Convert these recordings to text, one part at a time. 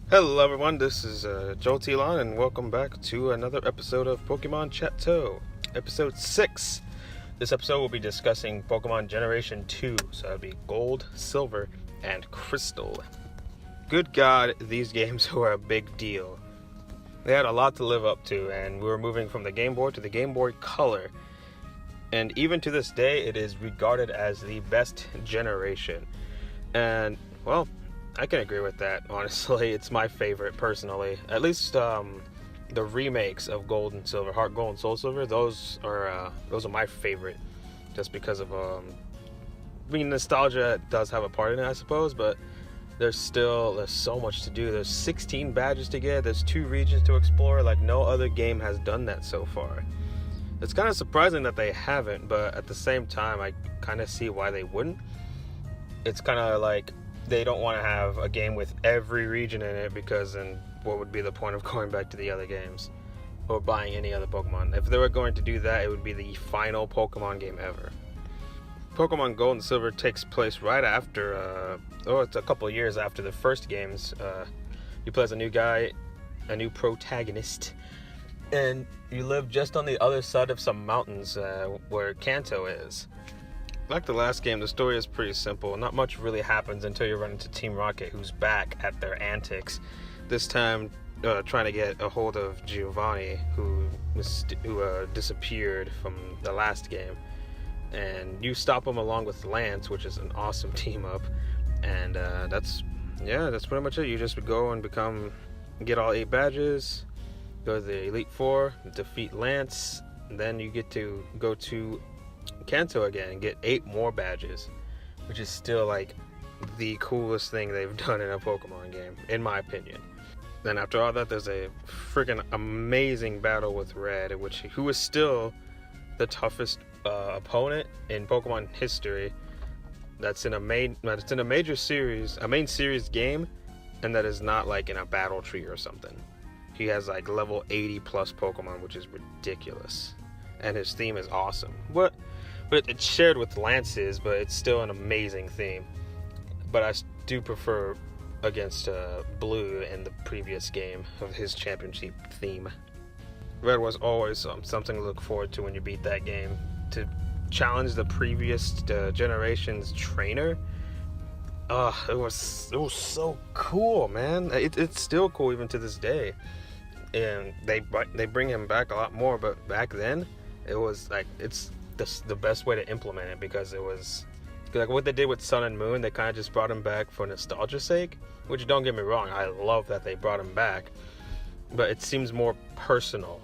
Hello everyone, this is Jojo, and welcome back to another episode of Pokémon Chat-eau, episode 6. This episode will be discussing Pokemon Generation 2, so that'll be Gold, Silver, and Crystal. Good God, these games were a big deal. They had a lot to live up to, and we were moving from the Game Boy to the Game Boy Color. And even to this day, it is regarded as the best generation. And, well, I can agree with that, honestly. It's my favorite, personally. At least the remakes of Gold and Silver, Heart Gold and Soul Silver, those are my favorite. Just because of, nostalgia does have a part in it, I suppose, but there's so much to do. There's 16 badges to get, there's 2 regions to explore, like no other game has done that so far. It's kind of surprising that they haven't, but at the same time, I kind of see why they wouldn't. It's kind of like they don't want to have a game with every region in it, because then what would be the point of going back to the other games or buying any other Pokemon? If they were going to do that, it would be the final Pokemon game ever. Pokemon Gold and Silver takes place right after, it's a couple years after the first games. You play as a new guy, a new protagonist, and you live just on the other side of some mountains where Kanto is. Like the last game, the story is pretty simple. Not much really happens until you run into Team Rocket, who's back at their antics. This time, trying to get a hold of Giovanni, who disappeared from the last game. And you stop him along with Lance, which is an awesome team up. And that's pretty much it. You just go and get all 8 badges, go to the Elite Four, defeat Lance, and then you get to go to Kanto again and get 8 more badges, which is still like the coolest thing they've done in a Pokemon game, in my opinion. Then after all that, there's a freaking amazing battle with Red, who is still the toughest opponent in Pokemon history. That's in a major series, a main series game, and that is not like in a battle tree or something. He has like level 80 plus Pokemon, which is ridiculous, and his theme is awesome. But it's shared with Lance's, but it's still an amazing theme. But I do prefer against Blue in the previous game of his championship theme. Red was always something to look forward to when you beat that game. To challenge the previous generation's trainer, it was so cool, man. It's still cool even to this day. And they bring him back a lot more, but back then it was like it's the best way to implement it, because it was like what they did with Sun and Moon. They kind of just brought him back for nostalgia's sake, which, don't get me wrong, I love that they brought him back, but it seems more personal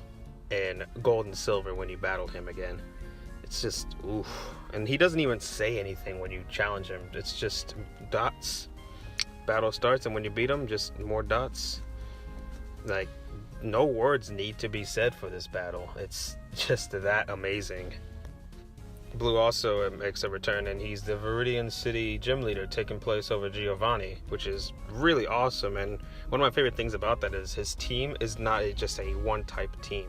in Gold and Silver when you battle him again. It's just oof. And he doesn't even say anything when you challenge him. It's just dots. Battle starts, and when you beat him, just more dots. Like, no words need to be said for this battle. It's just that amazing. Blue also makes a return, and he's the Viridian City gym leader, taking place over Giovanni, which is really awesome. And one of my favorite things about that is his team is not just a one-type team.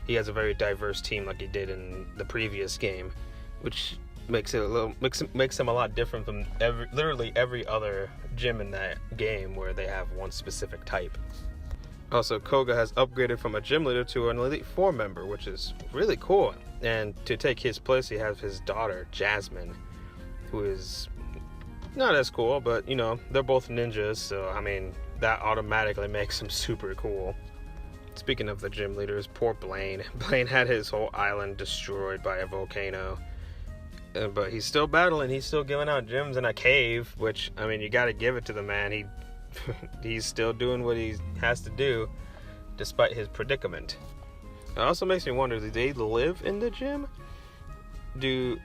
He has a very diverse team, like he did in the previous game, which makes him a lot different from literally every other gym in that game, where they have one specific type. Also, Koga has upgraded from a gym leader to an Elite Four member, which is really cool. And to take his place, he has his daughter, Jasmine, who is not as cool, but, they're both ninjas, so, that automatically makes him super cool. Speaking of the gym leaders, poor Blaine. Blaine had his whole island destroyed by a volcano. But he's still battling, he's still giving out gyms in a cave, which, you gotta give it to the man. He's still doing what he has to do, despite his predicament. It also makes me wonder, do they live in the gym? Do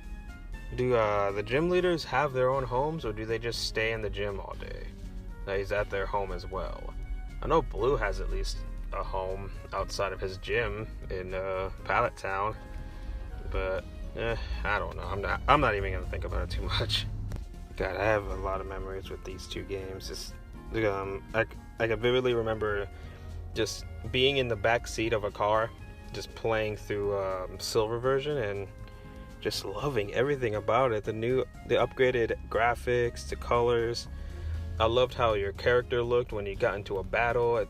the gym leaders have their own homes, or do they just stay in the gym all day? He's at their home as well. I know Blue has at least a home outside of his gym in Pallet Town, but I don't know. I'm not even gonna think about it too much. God, I have a lot of memories with these 2 games. I can vividly remember just being in the back seat of a car, just playing through Silver version, and just loving everything about it. The upgraded graphics, the colors, I loved how your character looked when you got into a battle.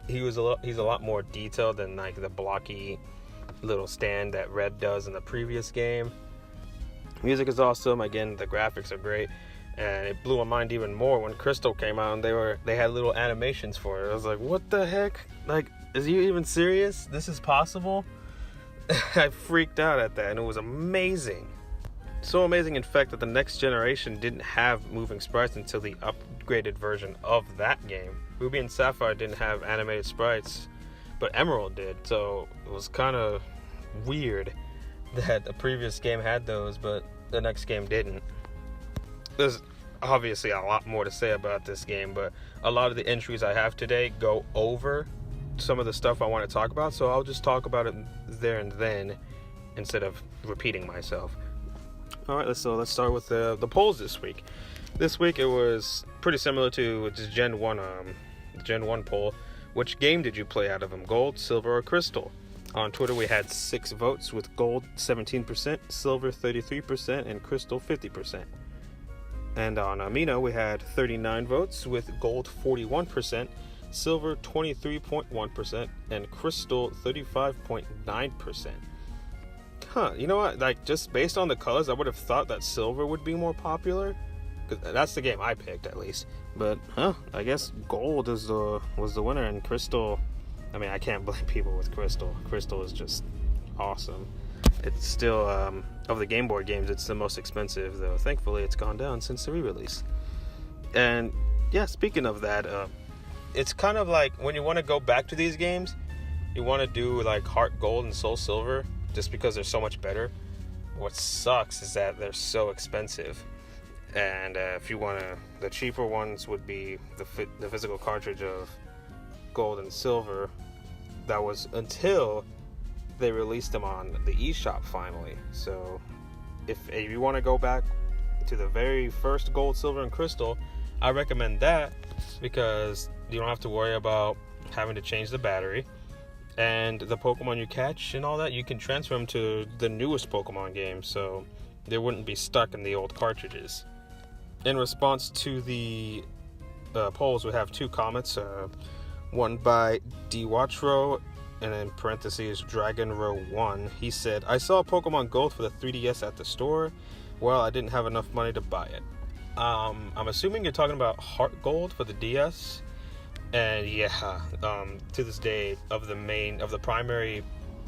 He's a lot more detailed than like the blocky little stand that Red does in the previous game. Music is awesome. Again, the graphics are great, and it blew my mind even more when Crystal came out and they had little animations for it. I was like, what the heck? Like, is you even serious? This is possible? I freaked out at that, and it was amazing. So amazing, in fact, that the next generation didn't have moving sprites until the upgraded version of that game. Ruby and Sapphire didn't have animated sprites, but Emerald did, so it was kind of weird that the previous game had those, but the next game didn't. There's obviously a lot more to say about this game, but a lot of the entries I have today go over some of the stuff I want to talk about, so I'll just talk about it there and then instead of repeating myself. Alright, let's start with the polls this week. This week it was pretty similar to the Gen 1 poll. Which game did you play out of them? Gold, Silver, or Crystal? On Twitter we had 6 votes, with Gold 17%, Silver 33%, and Crystal 50%. And on Amino we had 39 votes, with Gold 41%, Silver 23.1%, and Crystal 35.9%. You know what? Like, just based on the colors, I would have thought that Silver would be more popular, because that's the game I picked, at least. But I guess Gold was the winner, and Crystal. I mean, I can't blame people with Crystal. Crystal is just awesome. It's still of the Game Boy games, it's the most expensive, though. Thankfully, it's gone down since the re-release. And yeah, speaking of that, it's kind of like when you want to go back to these games, you want to do like Heart Gold and Soul Silver, just because they're so much better. What sucks is that they're so expensive, and if you want to, the cheaper ones would be the physical cartridge of Gold and Silver. That was until they released them on the eShop finally. So if you want to go back to the very first Gold, Silver, and Crystal, I recommend that, because you don't have to worry about having to change the battery. And the Pokemon you catch and all that, you can transfer them to the newest Pokemon game, so they wouldn't be stuck in the old cartridges. In response to the polls, we have 2 comments. One by DWatchRow, and in parentheses, DragonRow1. He said, I saw Pokemon Gold for the 3DS at the store. Well, I didn't have enough money to buy it. I'm assuming you're talking about Heart Gold for the DS. And yeah, to this day, of the primary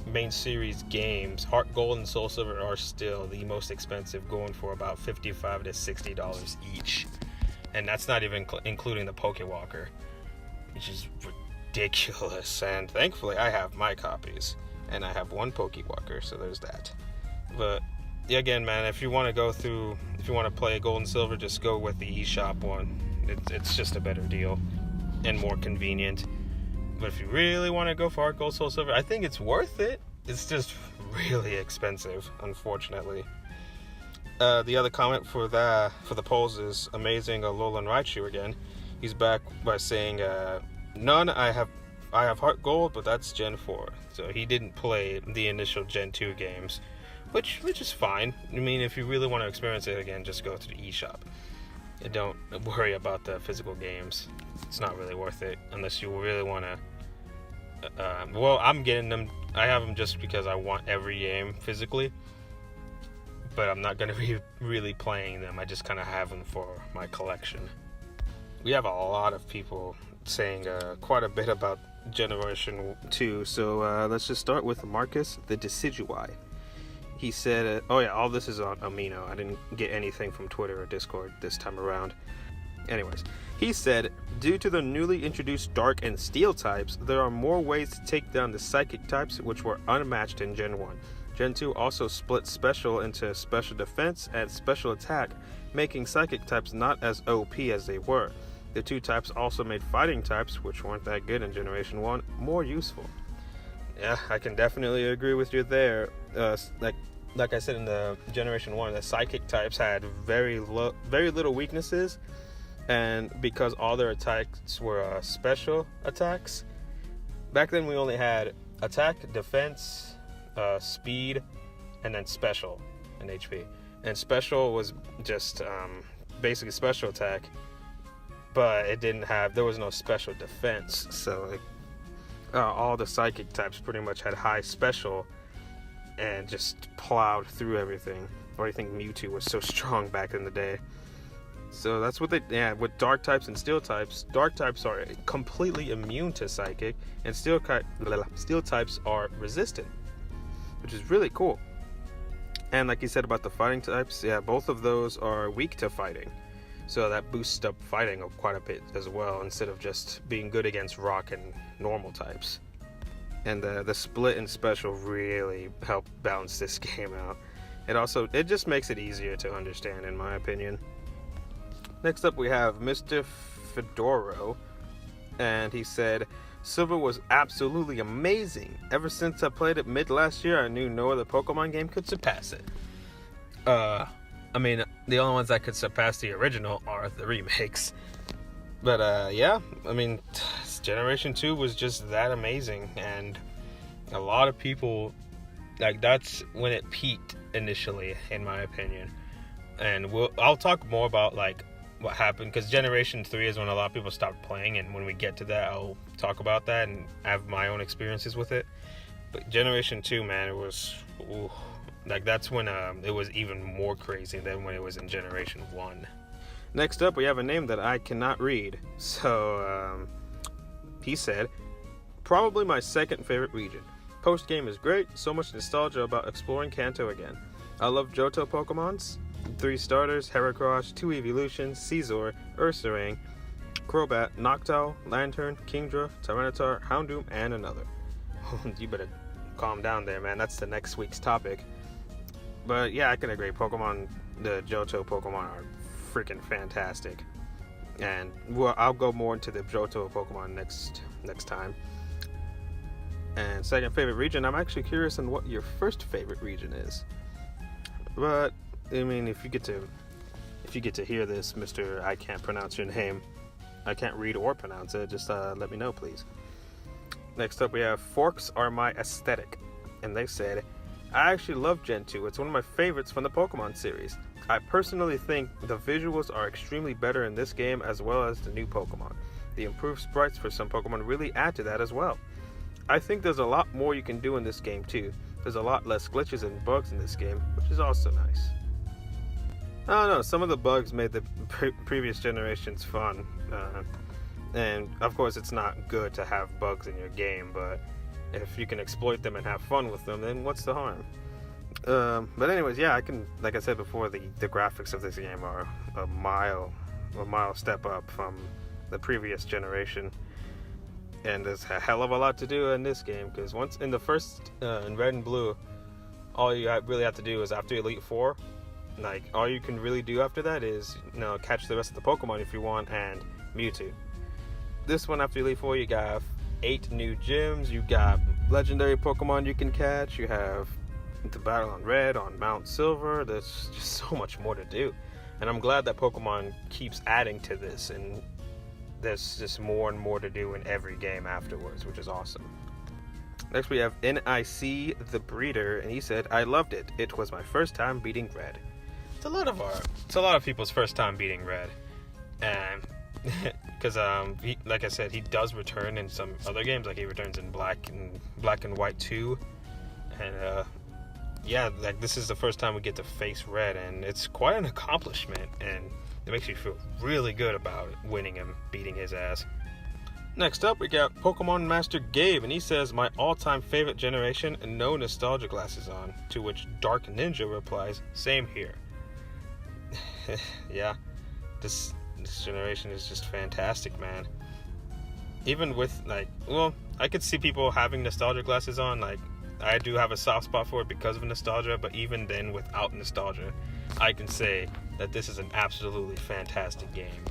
main series games, Heart Gold and Soul Silver are still the most expensive, going for about $55 to $60 each. And that's not even including the Pokewalker, which is ridiculous. And thankfully, I have my copies, and I have 1 Pokewalker, so there's that. But yeah, again, man, if you want to play Gold and Silver, just go with the eShop one. It's just a better deal and more convenient. But if you really want to go for Heart Gold, Soul Silver, I think it's worth it. It's just really expensive, unfortunately. The other comment for the polls is Amazing Alolan Raichu again. He's back by saying, none, I have Heart Gold, but that's Gen 4. So he didn't play the initial Gen 2 games, which is fine. I mean, if you really want to experience it again, just go to the eShop. And don't worry about the physical games. It's not really worth it unless you really want to. Well, I'm getting them. I have them just because I want every game physically, but I'm not going to be really playing them. I just kind of have them for my collection. We have a lot of people saying quite a bit about Generation 2, so let's just start with Marcus the Decidui. He said, oh yeah, all this is on Amino. I didn't get anything from Twitter or Discord this time around. Anyways, he said, due to the newly introduced Dark and Steel types, there are more ways to take down the Psychic types, which were unmatched in Gen 1. Gen 2 also split Special into Special Defense and Special Attack, making Psychic types not as OP as they were. The 2 types also made Fighting types, which weren't that good in Generation 1, more useful. Yeah, I can definitely agree with you there. Like I said in the Generation 1, the Psychic types had very little weaknesses, and because all their attacks were special attacks, back then we only had attack, defense, speed, and then special and HP. And special was just basically special attack, but there was no special defense. So like, all the psychic types pretty much had high special and just plowed through everything. Or I think Mewtwo was so strong back in the day. So that's what with dark types and steel types, dark types are completely immune to psychic, and steel types are resistant, which is really cool. And like you said about the fighting types, yeah, both of those are weak to fighting. So that boosts up fighting quite a bit as well, instead of just being good against rock and normal types. And the split and special really helped balance this game out. It just makes it easier to understand, in my opinion. Next up we have Mr. Fedoro, and he said, Silver was absolutely amazing. Ever since I played it mid last year, I knew no other Pokemon game could surpass it. I mean, the only ones that could surpass the original are the remakes. But yeah, I mean, Generation 2 was just that amazing, and a lot of people, like, that's when it peaked initially, in my opinion. And I'll talk more about like what happened, because Generation 3 is when a lot of people stopped playing, and when we get to that, I'll talk about that and have my own experiences with it. But Generation 2, man, it was like, that's when it was even more crazy than when it was in Generation 1. Next up, we have a name that I cannot read. So he said, probably my second favorite region. Post game is great, so much nostalgia about exploring Kanto again. I love Johto Pokemons, 3 starters, Heracross, 2 evolutions, Scizor, Ursaring, Crobat, Noctowl, Lantern, Kingdra, Tyranitar, Houndoom, and another. You better calm down there, man. That's the next week's topic. But yeah, I can agree. The Johto Pokemon are freaking fantastic. And I'll go more into the Johto Pokemon next time. And second favorite region, I'm actually curious on what your first favorite region is. But I mean, if you get to hear this, Mr. I can't pronounce your name, I can't read or pronounce it, just let me know, please. Next up, we have Forks Are My Aesthetic, and they said, I actually love Gentoo. It's one of my favorites from the Pokemon series. I personally think the visuals are extremely better in this game, as well as the new Pokemon. The improved sprites for some Pokemon really add to that as well. I think there's a lot more you can do in this game too. There's a lot less glitches and bugs in this game, which is also nice. I don't know, some of the bugs made the previous generations fun. And of course it's not good to have bugs in your game, but if you can exploit them and have fun with them, then what's the harm? But anyways, yeah, like I said before, the graphics of this game are a mile step up from the previous generation. And there's a hell of a lot to do in this game, because once in the first, in Red and Blue, all you really have to do is after Elite Four, like, all you can really do after that is, catch the rest of the Pokemon if you want, and Mewtwo. This one, after Elite Four, you got 8 new gyms, you got legendary Pokemon you can catch, you have the battle on Red, on Mount Silver. There's just so much more to do, and I'm glad that Pokemon keeps adding to this, and there's just more and more to do in every game afterwards, which is awesome. Next we have NIC the Breeder, and he said, I loved it. It was my first time beating Red. It's a lot of people's first time beating Red, and because like I said, he does return in some other games, like he returns in Black and White 2, and yeah, like, this is the first time we get to face Red, and it's quite an accomplishment, and it makes you feel really good about winning him, beating his ass. Next up, we got Pokemon Master Gabe, and he says, my all-time favorite generation, and no nostalgia glasses on, to which Dark Ninja replies, same here. Yeah, this generation is just fantastic, man. Even with, like, well, I could see people having nostalgia glasses on, like, I do have a soft spot for it because of nostalgia, but even then, without nostalgia, I can say that this is an absolutely fantastic game.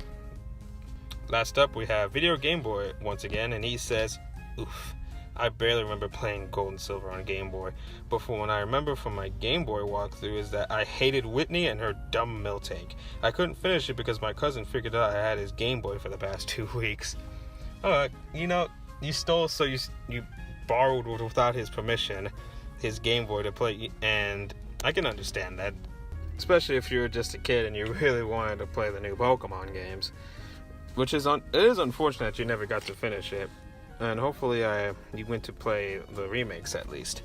Last up, we have Video Game Boy once again, and he says, oof, I barely remember playing Gold and Silver on Game Boy, but from what I remember from my Game Boy walkthrough is that I hated Whitney and her dumb Miltank. I couldn't finish it because my cousin figured out I had his Game Boy for the past 2 weeks. You stole, so you borrowed without his permission his Game Boy to play, and I can understand that, especially if you were just a kid and you really wanted to play the new Pokemon games. Which is it is unfortunate you never got to finish it, and hopefully you went to play the remakes at least.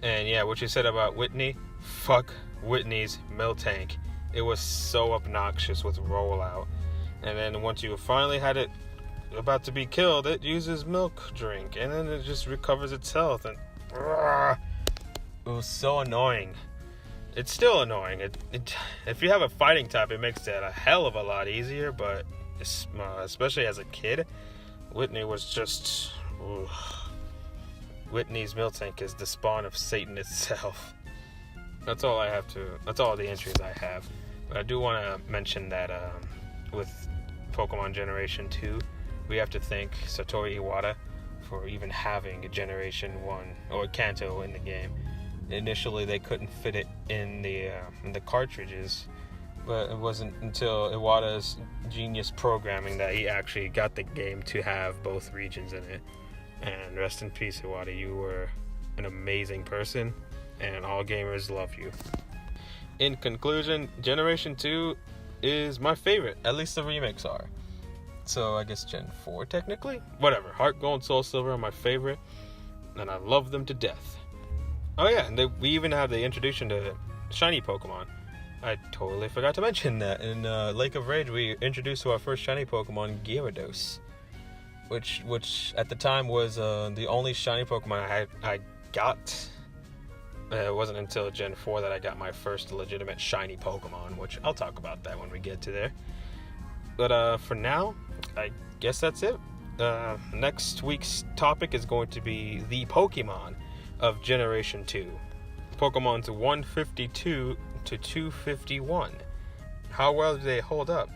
And yeah, what you said about Whitney, fuck Whitney's Miltank. It was so obnoxious with rollout, and then once you finally had it about to be killed, it uses milk drink, and then it just recovers its health, and it was so annoying. It's still annoying. If you have a fighting type, it makes it a hell of a lot easier, but especially as a kid, Whitney was just... Whitney's Miltank is the spawn of Satan itself. That's all the entries I have. But I do want to mention that with Pokemon Generation 2, we have to thank Satoru Iwata for even having a Generation 1 or Kanto in the game. Initially, they couldn't fit it in the cartridges, but it wasn't until Iwata's genius programming that he actually got the game to have both regions in it. And rest in peace, Iwata. You were an amazing person, and all gamers love you. In conclusion, Generation 2 is my favorite. At least the remakes are. So I guess Gen 4 technically? Whatever. Heart Gold, Soul Silver are my favorite, and I love them to death. Oh yeah, and we even have the introduction to shiny Pokemon. I totally forgot to mention that. In Lake of Rage, we introduced to our first shiny Pokemon, Gyarados. Which at the time was the only shiny Pokemon I got. It wasn't until Gen 4 that I got my first legitimate shiny Pokemon, which I'll talk about that when we get to there. But for now, I guess that's it. Next week's topic is going to be the Pokemon of Generation 2. Pokemon's 152 to 251. How well do they hold up?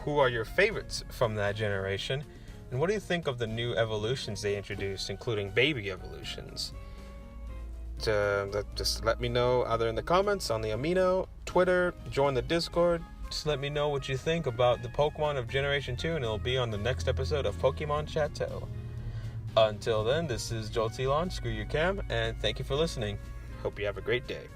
Who are your favorites from that generation? And what do you think of the new evolutions they introduced, including baby evolutions? Just let me know either in the comments, on the Amino, Twitter, join the Discord. Just let me know what you think about the Pokemon of Generation 2, and it'll be on the next episode of Pokémon Chat-eau. Until then, this is Jojo, screw you Cam, and thank you for listening. Hope you have a great day.